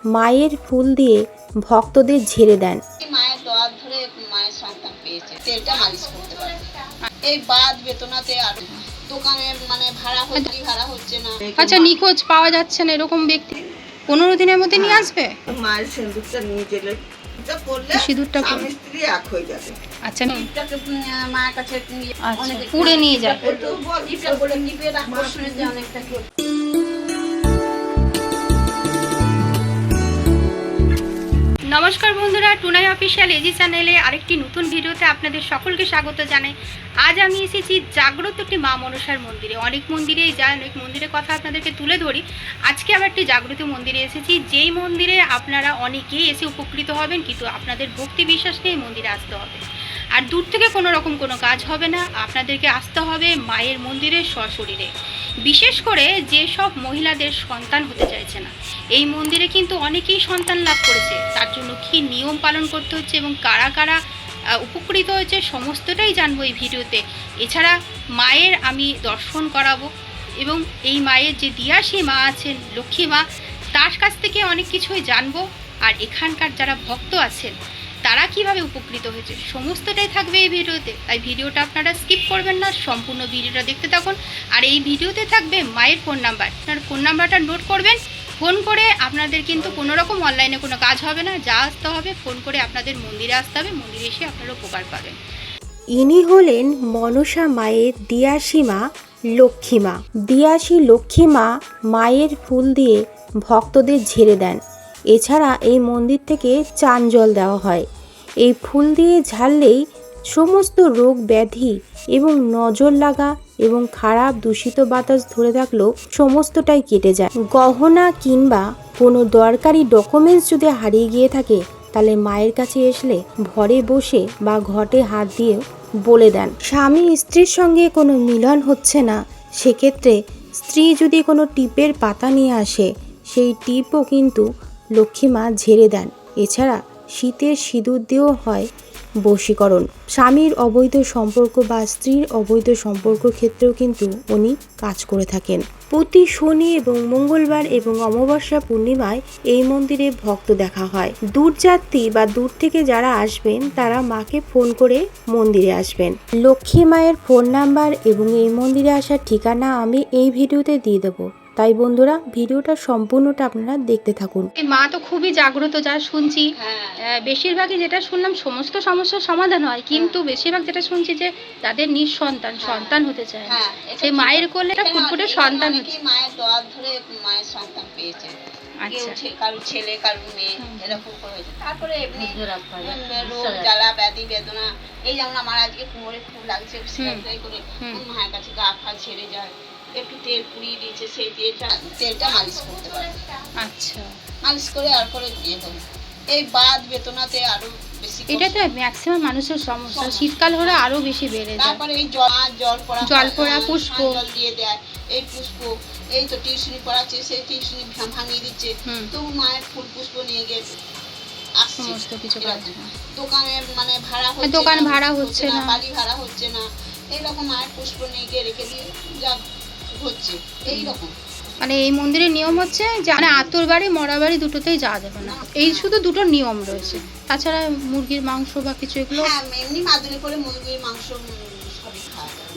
মায়ের ফুল দিয়ে ভক্তদের ঝেড়ে দেন। মায়ের দোয়ার ধরে মায়ের সন্তান পেয়েছে, তেলটা মালিশ করতে পারে। এই বাদ বেতনাতে আর দোকানে ভাড়া হচ্ছে না। আচ্ছা, নিখোঁজ পাওয়া যাচ্ছে না এরকম ব্যক্তি 15 দিনের মধ্যে নিয়ে আসবে। মায়ের সিঁদুরটা নিয়ে গেলে সিঁদুরটা স্বামী স্ত্রী এক হয়ে যাবে। আচ্ছা, মায়ের কাছে পুড়ে নিয়ে যাবে। অনেকটা নমস্কার বন্ধুরা, টুনাই অফিসিয়াল এজি চ্যানেলে আরেকটি নতুন ভিডিওতে আপনাদের সকলকে স্বাগত জানাই। আজ আমি এসেছি জাগ্রত একটি মা মনসার মন্দিরে। অনেক মন্দিরেই যাই, অনেক মন্দিরের কথা আপনাদেরকে তুলে ধরি। আজকে আবার একটি জাগ্রত মন্দিরে এসেছি, যেই মন্দিরে আপনারা অনেকেই এসে উপকৃত হবেন, কিন্তু আপনাদের ভক্তি বিশ্বাস নিয়ে মন্দিরে আসতে হবে। আর দূর থেকে কোনো রকম কোনো কাজ হবে না, আপনাদেরকে আসতে হবে মায়ের মন্দিরে সশরীরে। বিশেষ করে যেসব মহিলাদের সন্তান হতে চাইছে না, এই মন্দিরে কিন্তু অনেকেই সন্তান লাভ করেছে। তার জন্য কী নিয়ম পালন করতে হচ্ছে এবং কারা কারা উপকৃত হয়েছে সমস্তটাই জানবো এই ভিডিওতে। এছাড়া মায়ের আমি দর্শন করাবো এবং এই মায়ের যে দিয়াশী মা আছেন, লক্ষ্মী মা, তার কাছ থেকে অনেক কিছুই জানবো। আর এখানকার যারা ভক্ত আছেন তারা কিভাবে উপকৃত হয়েছে সমস্তটাই থাকবে এই ভিডিওতে। তাই ভিডিওটা আপনারা স্কিপ করবেন না, সম্পূর্ণ ভিডিওটা দেখতে থাকুন। আর এই ভিডিওতে থাকবে মায়ের ফোন নাম্বার, আপনার ফোন নাম্বারটা নোট করবেন। ফোন করে আপনাদের কিন্তু কোনো রকম অনলাইনে কোনো কাজ হবে না, যা আসতে হবে ফোন করে আপনাদের মন্দিরে আসতে হবে, মন্দিরে এসে আপনারা উপকার পাবেন। ইনি হলেন মনসা মায়ের দিয়াশী মা লক্ষ্মী মা। দিয়াশী লক্ষ্মী মা মায়ের ফুল দিয়ে ভক্তদের ঝেড়ে দেন। এছাড়া এই মন্দির থেকে চান জল দেওয়া হয়। এই ফুল দিয়ে ঝাড়লেই সমস্ত রোগ ব্যাধি এবং নজর লাগা এবং খারাপ দূষিত বাতাস ধরে থাকলেও সমস্তটাই কেটে যায়। গহনা কিংবা কোনো দরকারি ডকুমেন্টস যদি হারিয়ে গিয়ে থাকে, তাহলে মায়ের কাছে আসলে ঘরে বসে বা ঘটে হাত দিয়ে বলে দেন। স্বামী স্ত্রীর সঙ্গে কোনো মিলন হচ্ছে না, সেক্ষেত্রে স্ত্রী যদি কোনো টিপের পাতা নিয়ে আসে, সেই টিপও কিন্তু লক্ষ্মী মা ঝেড়ে দেন। এছাড়া শীতের সিঁদুর দিয়েও হয় বশীকরণ। স্বামীর অবৈধ সম্পর্ক বা স্ত্রীর অবৈধ সম্পর্ক ক্ষেত্রেও কিন্তু উনি কাজ করে থাকেন। প্রতি শনি এবং মঙ্গলবার এবং অমাবস্যা পূর্ণিমায় এই মন্দিরে ভক্ত দেখা হয়। দূরযাত্রী বা দূর থেকে যারা আসবেন তারা মাকে ফোন করে মন্দিরে আসবেন। লক্ষ্মী মায়ের ফোন নাম্বার এবং এই মন্দিরে আসার ঠিকানা আমি এই ভিডিওতে দিয়ে দেবো। তাই বন্ধুরা, ভিডিওটা সম্পূর্ণটা আপনারা দেখতে থাকুন। এই মা তো খুবই জাগ্রত, যা শুনছি। বেশিরভাগই যেটা শুনলাম সমস্ত সমস্যার সমাধান হয়, কিন্তু বেশিরভাগ যেটা শুনছি যে যাদের নিঃসন্তান, সন্তান হতে চায় না, সেই মায়ের কোলে একটা ফুটফুটে সন্তান হচ্ছে। মায়ের দোয়ার ধরে মায়ের সন্তান পেয়েছে। আচ্ছা, কারো ছেলে কারো মেয়ে এরকম হয়েছে। তারপরে এমনি রোগ জ্বালা ব্যাধি বেদনা, এই যেমন আমার আজকে কোমরে খুব লাগছে, সেলাই করে মায়ের কাছে গা ফা ছেড়ে যায়, একটু তেল পুড়িয়ে দিয়েছে, সেই তেলটা মালিশ করতে পারে। আচ্ছা, মালিশ করে আর করে দিয়ে দেবো। এই বাদ বেতনাতে আরো বেশি, এটা তো ম্যাক্সিমাম মানুষের সমস্যা। শীতকাল হলে আরো বেশি বেড়ে যায়। তারপরে এই জল পড়া পুষ্প জল দিয়ে দেয়। এই পুষ্প, এই তো টিউশনি পড়াচ্ছে, সেই টিউশনি ভাঙিয়ে দিচ্ছে, তবু মায়ের ফুল পুষ্প নিয়ে গিয়ে সমস্ত কিছু দোকানে দোকান ভাড়া হচ্ছে না, বাড়ি ভাড়া হচ্ছে না, এইরকম মায়ের পুষ্প নিয়ে গিয়ে রেখে দিয়ে যা হচ্ছে এইরকম। মানে এই মন্দিরের নিয়ম হচ্ছে যে আতর বাড়ি মরা বাড়ি দুটোতেই যাওয়া যাবে না, এই শুধু দুটো নিয়ম রয়েছে। তাছাড়া মুরগির মাংস বা কিছু এগুলো এমনি মাদুলি করে মুরগির মাংস সবই খাওয়া যায়।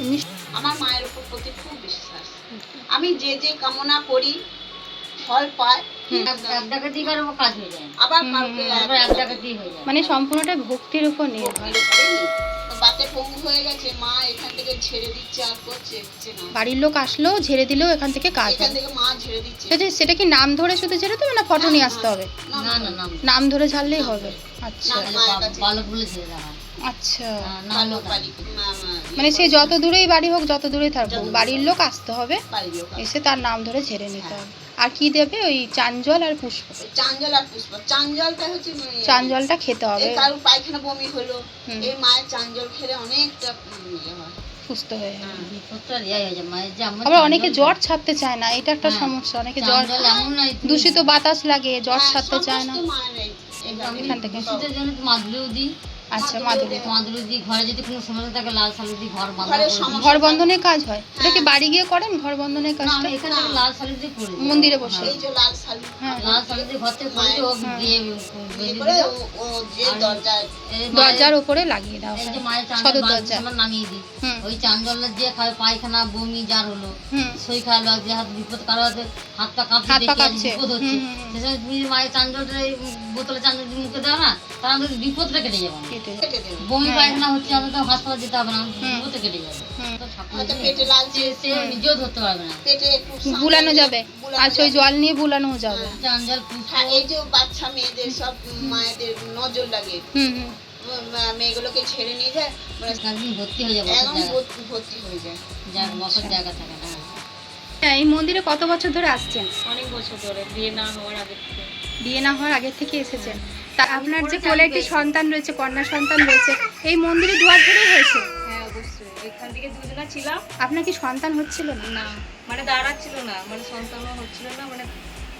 আমার মায়ের উপর প্রতি খুব বিশ্বাস। আমি যে যে কামনা করি ফল পায়, মানে সম্পূর্ণটা ভক্তির উপর নির্ভর। বাতে পঙ্গু হয়ে গেছে, মা এখান থেকে ঝেড়ে দিচ্ছে আর করছে না। বাড়ির লোক আসলেও ঝেড়ে দিলেও এখান থেকে কাজ হয়। এখান থেকে মা ঝেড়ে দিচ্ছে। সেটা কি নাম ধরে শুধু ঝেড়ে দেবে না ফটো নিয়ে আসতে হবে? না, নাম ধরে ঝাড়লেই হবে। আচ্ছা আচ্ছা, মানে সে যত দূরেই বাড়ি হোক, যত দূরেই থাকুক, বাড়ির লোক আসতে হবে, এসে তার নাম ধরে ঝেড়ে নিতে হবে। আর কি দেবে? ওই চাঞ্জল আর পুষ্প। চাঞ্জলটা হচ্ছে চাঞ্জলটা খেতে হবে। কারো পায়খানা বমি হলো, এই মায়ের চাঞ্জল খেলে অনেকটা সুস্থ হয়ে যায়। আবার অনেকে জ্বর ছাড়তে চায় না, এটা একটা সমস্যা। অনেকে জ্বর, দূষিত বাতাস লাগে, জ্বর ছাড়তে চায় না। এখান থেকে আচ্ছা মাদুলি। মাদুলি দিয়ে ঘরে যদি কোনো সমস্যা থাকে লাল শালু দিয়ে ঘর বাঁধা ঘরের করে দিই। সমস্যা ঘর বন্ধনের কাজ হয়, এটা কি বাড়ি গিয়ে করেন ঘর বন্ধনের না, কাজটা? আমি এখানে থেকে লাল শালু দিয়ে করে দিই। মন্দিরে বসে? এই যে লাল শাড়ি হ্যাঁ। লাল শালু দিয়ে ঘর থেকে করে দিই, ও দিয়ে বেঁধে করে দিল। ও যে দরজা এই দরজার উপরে লাগিয়ে দাও, এই যে মায়ের সদর চাঁদল দরজা। আমরা নামিয়ে দিই। হুম ওই চাঁদলের যে খায় পায়খানা বমি যার হলো হুম সই খাওয়ালো, যে হাত বিপদ কারো হাতে হাত পা কাঁপছে, হাত পা দেখি আজ কাঁপছে। বিপদ হচ্ছে, হুম, হুম, হুম। সে সময় তুমি যদি মায়ের চাঁদলটা এই বোতলে চাঁদল দিয়ে মুখে দাও না, তাহলে আমাদের বিপদটা কেটে যাবে। কেটে যায়। কেটে দেবে বমি হ্যাঁ। পায়খানা হচ্ছে, আমাদের হাসপাতালে যেতে হবে না, আমাদের হুম। বিপদটা কেটে যাবে। হুম। তো ঠাকুর হয়তো দিয়ে পেটে লাল সে নিজেও ধরতে পারবে না। পেটে একটু বুলানো যাবে, বুলানো আচ্ছা ওই যাবে। জল নিয়ে বুলানো যাবে। চাঞ্জাল পুষ্প হ্যাঁ, এই যে বাচ্চা মেয়েদের সব মায়েদের নজর লাগে, হুম হুম মেয়েগুলোকে ছেড়ে নিয়ে যায়, মানে একদিন ভর্তি হয়ে যাবে, একদম ভর্তি হয়ে যায়। বসার জায়গা থাকে না। হ্যাঁ, এই মন্দিরে কত বছর ধরে আসছেন? অনেক বছর ধরে, বিয়ে না হওয়ার আগে থেকে। বিয়ে না হওয়ার আগে থেকে এসেছেন। তা আপনার যে কোলে একটি সন্তান রয়েছে, কন্যা সন্তান রয়েছে, এই মন্দিরে দুয়ার ধরেই হয়েছে? হ্যাঁ অবশ্যই, এখান থেকে দুজনা ছিলাম, আপনার কি সন্তান হচ্ছিল না? না মানে দাঁড়াচ্ছিল না, মানে সন্তানও হচ্ছিল না, মানে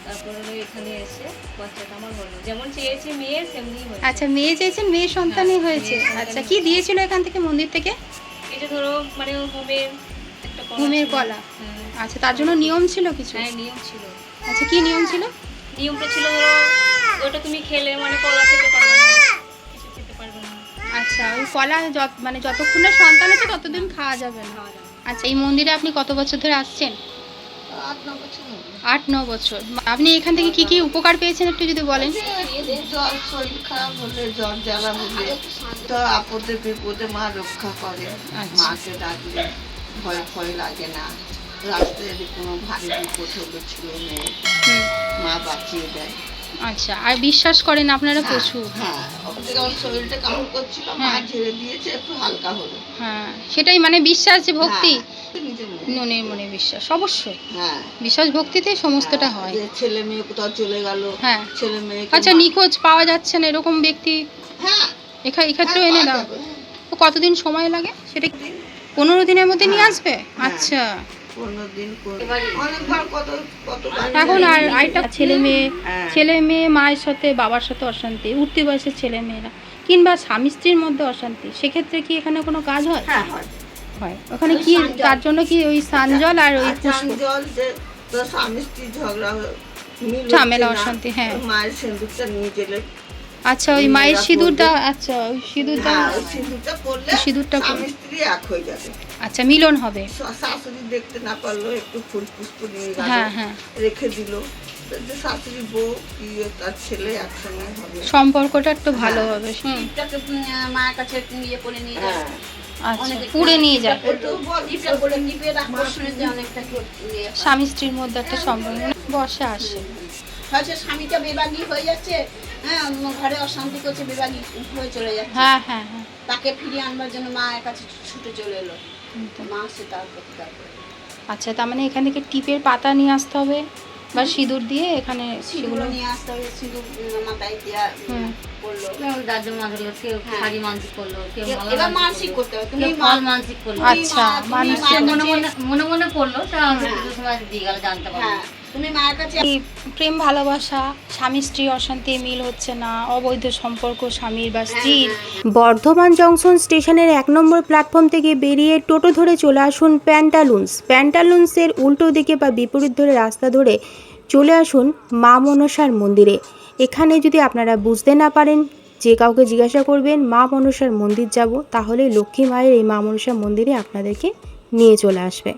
তারপরে হলো এখানে এসে বাচ্চাটা আমার হলো, যেমন চেয়েছি মেয়ে সেমনি হয়েছে। আচ্ছা, মেয়ে চেয়েছেন, মেয়ে সন্তানই হ্যাঁ, হয়েছে। মেয়ে সন্তানই আচ্ছা, কি দিয়েছিল এখান থেকে মন্দির থেকে? এই যে ধরো মানে হোমের একটা কলা হোমের ছিল। কলা। হ্যাঁ, আচ্ছা, তার জন্য নিয়ম ছিল কিছু? হ্যাঁ নিয়ম ছিল। আচ্ছা, কি নিয়ম ছিল? নিয়মটা ছিল ধরো ওটা তুমি খেলে মানে কলা খেতে পারবে না, কিছু খেতে পারবে না, আচ্ছা, ওই কলা মানে যতক্ষণ না সন্তান আছে ততদিন খাওয়া যাবে না। খাওয়া যাবে না। আচ্ছা, এই মন্দিরে আপনি কত বছর ধরে আসছেন? 8-9 বছর হলো। 8-9 বছর। আপনি এখান থেকে কি কি উপকার পেয়েছেন একটু যদি বলেন? জ্বর শরীর খারাপ হলে জ্বর জ্বালা হলে তো আপদে বিপদে মা রক্ষা করে। আচ্ছা। মাকে ডাকলে ভয় ভয় লাগে না। রাস্তায় যদি কোনো ভারী বিপদ হলো ছেলে মেয়ে, হুম, মা বাঁচিয়ে দেয়। আচ্ছা, আর বিশ্বাস করেন আপনারা প্রচুর? হ্যাঁ, ওদের আমার শরীরটা কেমন করছিল, মা হ্যাঁ। ঝেড়ে দিয়েছে, একটু হালকা হলো। হ্যাঁ, সেটাই মানে বিশ্বাস, যে ভক্তি, হ্যাঁ, নিজের মনে। মনের মনে বিশ্বাস, অবশ্যই হ্যাঁ, বিশ্বাস ভক্তিতে সমস্তটা হ্যাঁ, হয়। যে ছেলে মেয়ে কোথাও চলে গেল, হ্যাঁ। ছেলে মেয়ে আচ্ছা, নিখোঁজ পাওয়া যাচ্ছে না এরকম ব্যক্তি হ্যাঁ এক্ষেত্রেও এনে দাও? যাবে। তো কতদিন সময় লাগে সেটা? 15 দিনের মধ্যে নিয়ে আসবে? আচ্ছা। 15 দিন করে অনেকবার কতবার এখন আর আরেকটা ছেলে মেয়ে, হ্যাঁ। ছেলে মেয়ে মায়ের সাথে বাবার সাথে অশান্তি, উঠতি বয়সের ছেলে মেয়েরা কিংবা স্বামী স্ত্রীর মধ্যে অশান্তি, সেক্ষেত্রে কি এখানে কোনো কাজ হয়? হ্যাঁ হয়। হয়। ওখানে কি তার জন্য কি ওই সানজল আর ওই আর পুষ্প? জল যে তোর স্বামী স্ত্রী ঝগড়া মিল ঝামেলা, হচ্ছে না, অশান্তি, হ্যাঁ। মায়ের সিঁদুরটা নিয়ে গেলে, আচ্ছা, ওই মায়ের সিঁদুর দাও। আচ্ছা, ওই সিঁদুর দাও। হ্যাঁ, ওই সিঁদুরটা পরলে সিঁদুরটা স্বামী স্ত্রী এক হয়ে যাবে। আচ্ছা, মিলন হবে। শাশুড়ি দেখতে না পারলো, একটু ফুল পুষ্প নিয়ে গেল, হ্যাঁ হ্যাঁ, রেখে দিল, যে শাশুড়ি বউ কি তার ছেলে একসঙ্গে হবে। সম্পর্কটা একটু ভালো হবে। হুম, টিপটাকে মায়ের কাছে ইয়ে করে নিয়ে যায়, হ্যাঁ, আচ্ছা, পুড়ে নিয়ে যায়। একটু বল, টিপটা করে টিপে আকর্ষণের যে অনেকটা ইয়ে হয়। স্বামী স্ত্রীর মধ্যে একটা সম্পর্ক বসে আসে। হয়তো স্বামীটা বেবাগী হয়ে যাচ্ছে, হ্যাঁ, ঘরে অশান্তি করছে, বেবাগী হয়ে চলে যাচ্ছে, হ্যাঁ হ্যাঁ হ্যাঁ, তাকে ফিরিয়ে আনবার জন্য মায়ের কাছে ছুটে চলে এলো, মা সে তার প্রতিকার করে। আচ্ছা, তার মানে এখান থেকে টিপের পাতা নিয়ে আসতে হবে বা সিঁদুর দিয়ে এখানে সিঁদুর সেগুলো। নিয়ে আসতে হবে, সিঁদুর মাথায় দেওয়া হুম। করলো। কেউ দার্জিলিং মানলো, কেউ হ্যাঁ। শাড়ি মানসিক করলো, কেউ মালা এবার মানসিক মানসিক করলো, করতে হবে, তুমি কেউ ফল মানসিক করলো। আচ্ছা, মানুষ মনে মনে মনে মনে করলো, তা আমাকে হ্যাঁ। পুজোর সময় দিয়ে গেল, জানতে পারলো। হ্যাঁ, তুমি মায়ের কাছে এই প্রেম ভালোবাসা, স্বামী স্ত্রী অশান্তি, মিল হচ্ছে না, অবৈধ সম্পর্ক স্বামীর বা স্ত্রীর। বর্ধমান জংশন স্টেশনের 1 নম্বর প্ল্যাটফর্ম থেকে বেরিয়ে টোটো ধরে চলে আসুন প্যান্টালুন্সের উল্টো দিকে বা বিপরীত ধরে রাস্তা ধরে চলে আসুন মা মনসার মন্দিরে। এখানে যদি আপনারা বুঝতে না পারেন, যে কাউকে জিজ্ঞাসা করবেন মা মনসার মন্দির যাব, তাহলে লক্ষ্মী মায়ের এই মা মনসার মন্দিরে আপনাদেরকে নিয়ে চলে আসবে।